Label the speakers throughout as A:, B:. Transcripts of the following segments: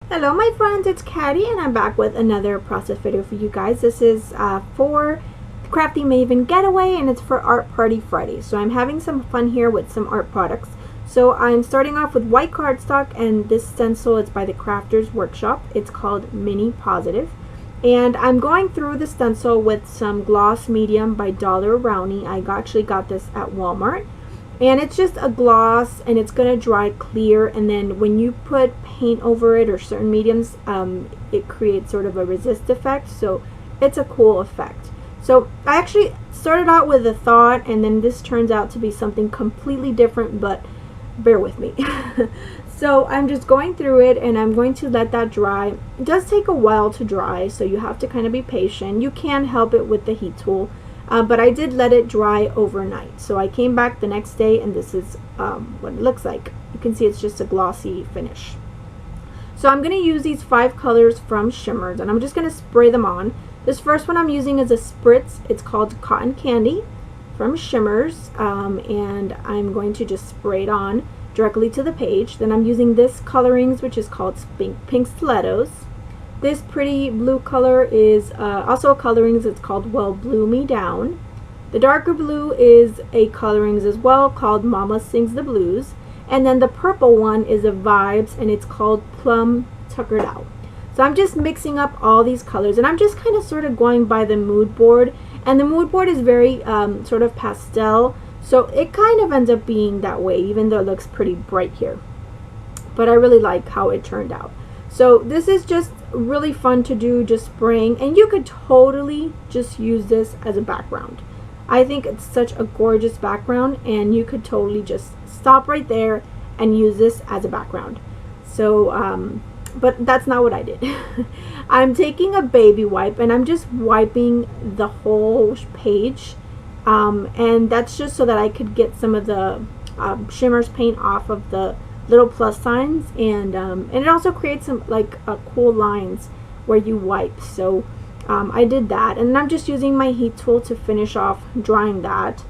A: Hello my friends, it's Katty and I'm back with another process video for you guys. This is for the Crafty Maven Getaway and it's for Art Party Friday. So I'm having some fun here with some art products. So I'm starting off with white cardstock, and this stencil is by the Crafters Workshop. It's called Mini Positive. And I'm going through the stencil with some gloss medium by Dollar Brownie. I actually got this at Walmart. And it's just a gloss, and it's going to dry clear, and then when you put paint over it or certain mediums, it creates sort of a resist effect, so it's a cool effect. So I actually started out with a thought, and then this turns out to be something completely different, but bear with me. So I'm just going through it, and I'm going to let that dry. It does take a while to dry, so you have to kind of be patient. You can help it with the heat tool. But I did let it dry overnight. So I came back the next day, and this is what it looks like. You can see it's just a glossy finish. So I'm going to use these 5 colors from Shimmers, and I'm just going to spray them on. This first one I'm using is a spritz. It's called Cotton Candy from Shimmers, and I'm going to just spray it on directly to the page. Then I'm using this colorings, which is called Pink Stilettos. This pretty blue color is also a colorings. It's called Well Blue Me Down. The darker blue is a colorings as well, called Mama Sings the Blues. And then the purple one is a Vibes, and it's called Plum Tuckered Out. So I'm just mixing up all these colors, and I'm just kind of sort of going by the mood board. And the mood board is very sort of pastel, so it kind of ends up being that way, even though it looks pretty bright here. But I really like how it turned out. So this is just really fun to do, just spraying, and you could totally just use this as a background. I think it's such a gorgeous background, and you could totally just stop right there and use this as a background. So but that's not what I did. I'm taking a baby wipe, and I'm just wiping the whole page, and that's just so that I could get some of the Shimmers paint off of the little plus signs, and it also creates some like cool lines where you wipe. So I did that, and I'm just using my heat tool to finish off drying that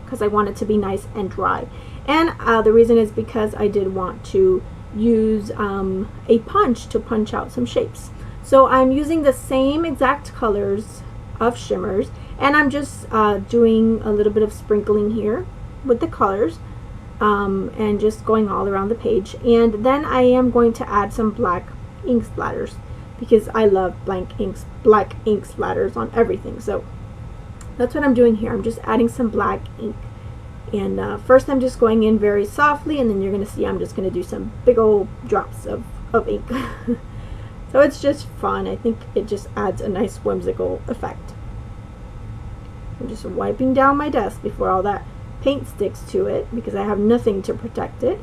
A: because I want it to be nice and dry. And the reason is because I did want to use a punch to punch out some shapes. So I'm using the same exact colors of Shimmers, and I'm just doing a little bit of sprinkling here with the colors. And just going all around the page, and then I am going to add some black ink splatters because I love black ink splatters on everything. So that's what I'm doing here. I'm just adding some black ink, and first I'm just going in very softly, and then you're going to see I'm just going to do some big old drops of ink. So it's just fun. I think it just adds a nice whimsical effect. I'm just wiping down my desk before all that paint sticks to it because I have nothing to protect it.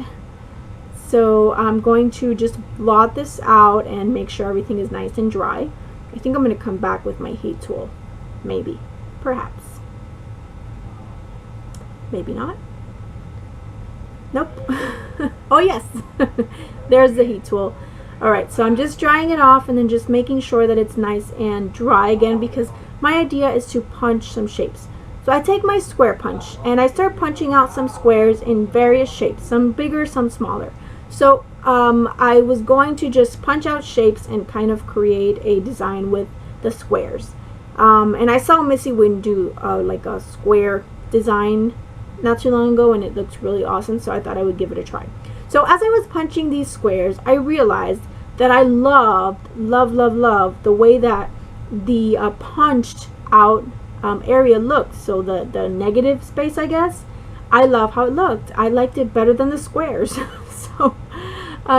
A: So I'm going to just blot this out and make sure everything is nice and dry. I think I'm going to come back with my heat tool. Maybe. Perhaps. Maybe not. Nope. Oh yes. There's the heat tool. Alright, so I'm just drying it off and then just making sure that it's nice and dry again, because my idea is to punch some shapes. So I take my square punch and I start punching out some squares in various shapes, some bigger, some smaller. So I was going to just punch out shapes and kind of create a design with the squares. And I saw Missy Wynn do like a square design not too long ago, and it looks really awesome, so I thought I would give it a try. So as I was punching these squares, I realized that I love the way that the punched out area looked. So the negative space, I guess, I love how it looked. I liked it better than the squares. So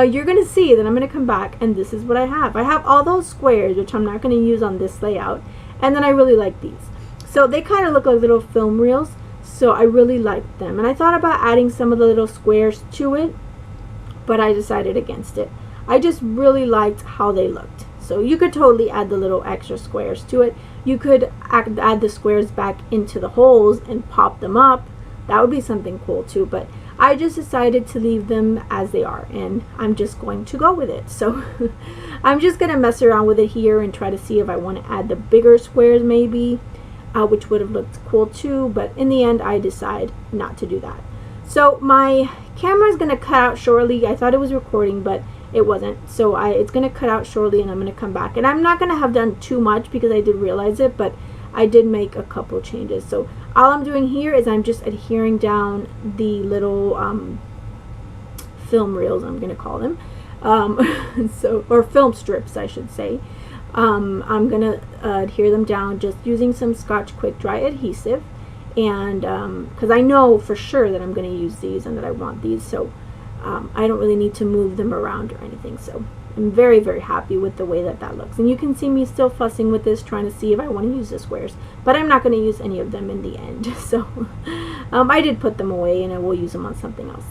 A: you're gonna see that I'm gonna come back, and this is what I have. I have all those squares, which I'm not gonna use on this layout, and then I really like these. So they kind of look like little film reels, so I really liked them, and I thought about adding some of the little squares to it, but I decided against it. I just really liked how they looked. So you could totally add the little extra squares to it. You could add the squares back into the holes and pop them up. That would be something cool too, but I just decided to leave them as they are, and I'm just going to go with it. So I'm just going to mess around with it here and try to see if I want to add the bigger squares maybe, which would have looked cool too, but in the end I decide not to do that. So my camera is going to cut out shortly. I thought it was recording, but it wasn't. So it's going to cut out shortly, and I'm going to come back. And I'm not going to have done too much because I did realize it, but I did make a couple changes. So all I'm doing here is I'm just adhering down the little film reels, I'm going to call them. Or film strips, I should say. I'm going to adhere them down just using some Scotch Quick Dry adhesive. And because I know for sure that I'm going to use these and that I want these, so I don't really need to move them around or anything. So I'm very, very happy with the way that that looks. And you can see me still fussing with this, trying to see if I want to use the squares, but I'm not going to use any of them in the end. So I did put them away, and I will use them on something else.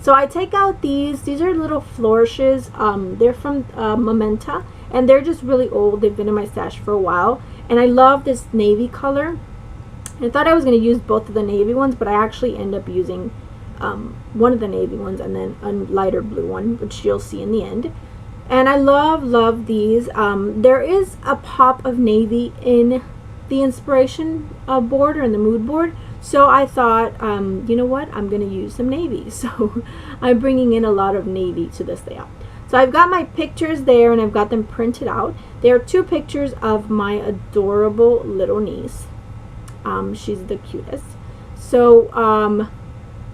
A: So I take out these are little flourishes. They're from Mementa, and they're just really old. They've been in my stash for a while, and I love this navy color. I thought I was going to use both of the navy ones, but I actually end up using one of the navy ones and then a lighter blue one, which you'll see in the end. And I love these. There is a pop of navy in the inspiration board, or in the mood board. So I thought, you know what, I'm going to use some navy. So I'm bringing in a lot of navy to this layout. So I've got my pictures there, and I've got them printed out. There are 2 pictures of my adorable little niece. She's the cutest. So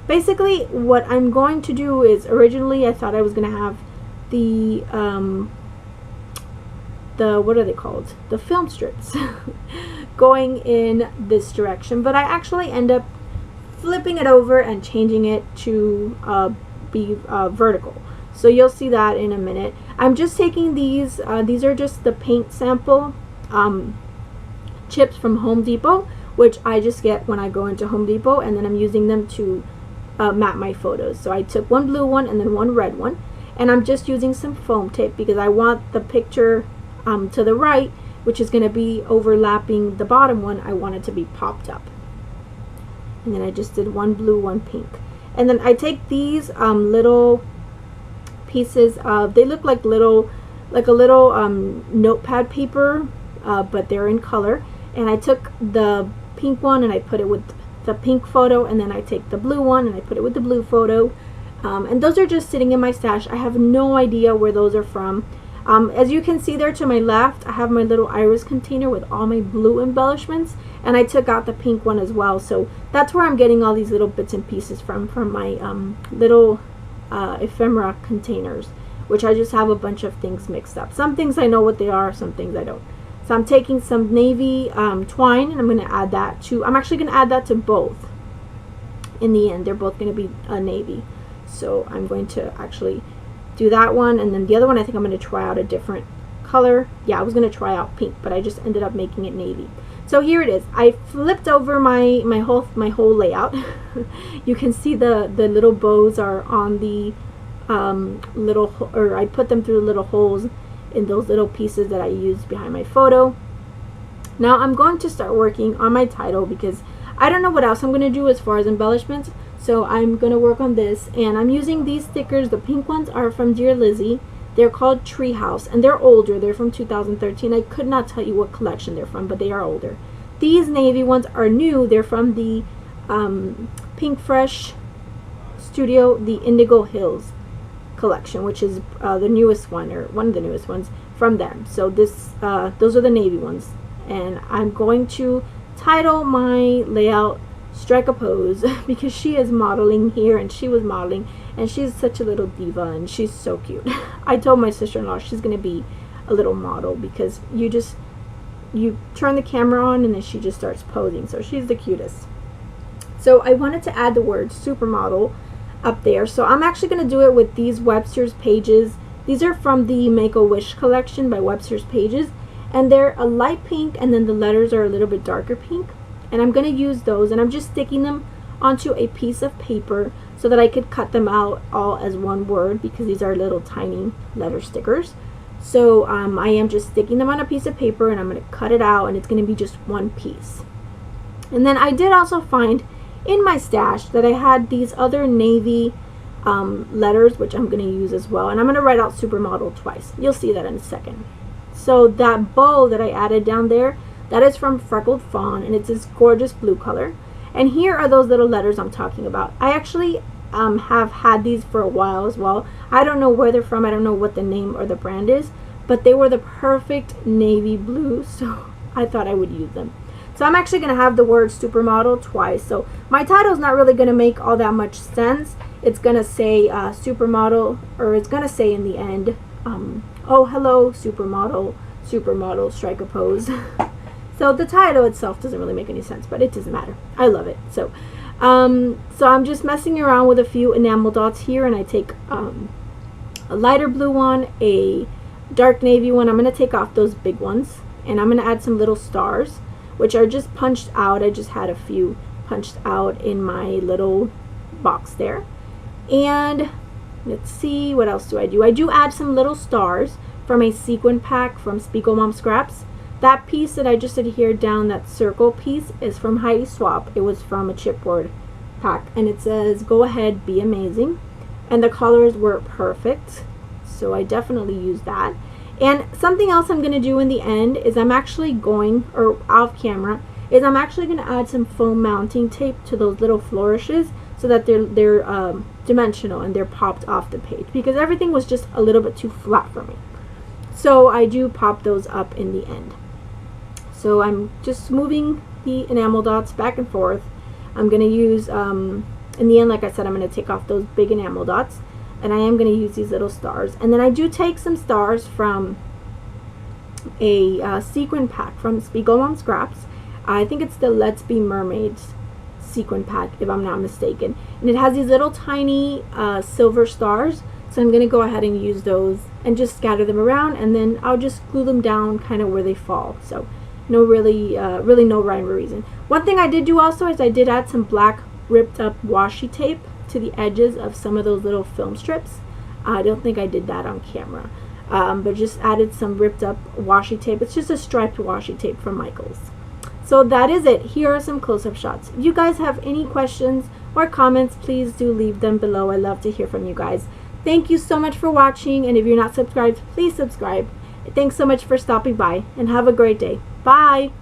A: basically what I'm going to do is, originally I thought I was going to have the what are they called? The film strips going in this direction, but I actually end up flipping it over and changing it to be vertical. So you'll see that in a minute. I'm just taking these are just the paint sample chips from Home Depot, which I just get when I go into Home Depot, and then I'm using them to map my photos. So I took one blue one and then one red one, and I'm just using some foam tape because I want the picture to the right, which is going to be overlapping the bottom one. I want it to be popped up. And then I just did one blue, one pink. And then I take these little pieces of, they look like a little notepad paper, but they're in color. And I took the pink one and I put it with the pink photo, and then I take the blue one and I put it with the blue photo. And those are just sitting in my stash. I have no idea where those are from. As you can see there to my left, I have my little iris container with all my blue embellishments, and I took out the pink one as well. So that's where I'm getting all these little bits and pieces from my little ephemera containers, which I just have a bunch of things mixed up. Some things I know what they are, some things I don't. So I'm taking some navy twine, and I'm going to add that to, I'm actually going to add that to both in the end. They're both going to be navy. So I'm going to actually do that one, and then the other one I think I'm going to try out a different color. Yeah, I was going to try out pink, but I just ended up making it navy. So here it is. I flipped over my whole layout. You can see the little bows are on the I put them through the little holes in those little pieces that I used behind my photo. Now I'm going to start working on my title because I don't know what else I'm going to do as far as embellishments. So I'm going to work on this, and I'm using these stickers. The pink ones are from Dear Lizzie. They're called Treehouse, and they're older. They're from 2013. I could not tell you what collection they're from, but they are older. These navy ones are new. They're from the Pink Fresh Studio, the Indigo Hills collection, which is the newest one, or one of the newest ones from them. So this those are the navy ones, and I'm going to title my layout Strike a Pose because she is modeling here, and she was modeling, and she's such a little diva, and she's so cute. I told my sister-in-law she's gonna be a little model because you turn the camera on and then she just starts posing. So she's the cutest. So I wanted to add the word Supermodel up there, so I'm actually going to do it with these Webster's Pages. These are from the Make-A-Wish collection by Webster's Pages, and they're a light pink, and then the letters are a little bit darker pink. And I'm going to use those, and I'm just sticking them onto a piece of paper so that I could cut them out all as one word, because these are little tiny letter stickers. So I am just sticking them on a piece of paper, and I'm going to cut it out, and it's going to be just one piece. And then I did also find in my stash that I had these other navy letters, which I'm going to use as well, and I'm going to write out Supermodel twice. You'll see that in a second. So that bow that I added down there, that is from Freckled Fawn, and it's this gorgeous blue color. And here are those little letters I'm talking about. I actually have had these for a while as well. I don't know where they're from. I don't know what the name or the brand is, but they were the perfect navy blue, so I thought I would use them. So I'm actually going to have the word Supermodel twice. So my title is not really going to make all that much sense. It's going to say Supermodel, or it's going to say in the end, oh, hello, Supermodel, Supermodel, strike a pose. So the title itself doesn't really make any sense, but it doesn't matter. I love it. So I'm just messing around with a few enamel dots here, and I take a lighter blue one, a dark navy one. I'm going to take off those big ones, and I'm going to add some little stars, which are just punched out. I just had a few punched out in my little box there. And let's see, what else do? I do add some little stars from a sequin pack from Spiegel Mom Scraps. That piece that I just adhered down, that circle piece, is from Heidi Swap. It was from a chipboard pack, and it says, go ahead, be amazing. And the colors were perfect, so I definitely used that. And something else I'm going to do in the end is I'm actually going, or off camera, is I'm actually going to add some foam mounting tape to those little flourishes so that they're dimensional and they're popped off the page, because everything was just a little bit too flat for me. So I do pop those up in the end. So I'm just moving the enamel dots back and forth. I'm going to use, in the end, like I said, I'm going to take off those big enamel dots, and I am going to use these little stars. And then I do take some stars from a sequin pack from Spiegel Mom Scraps. I think it's the Let's Be Mermaids sequin pack, if I'm not mistaken. And it has these little tiny silver stars. So I'm going to go ahead and use those and just scatter them around, and then I'll just glue them down kind of where they fall. So no really no rhyme or reason. One thing I did do also is I did add some black ripped up washi tape to the edges of some of those little film strips. I don't think I did that on camera, but just added some ripped up washi tape. It's just a striped washi tape from Michaels. So that is it. Here are some close-up shots. If you guys have any questions or comments, please do leave them below. I love to hear from you guys. Thank you so much for watching, and if you're not subscribed, please subscribe. Thanks so much for stopping by, and have a great day. Bye!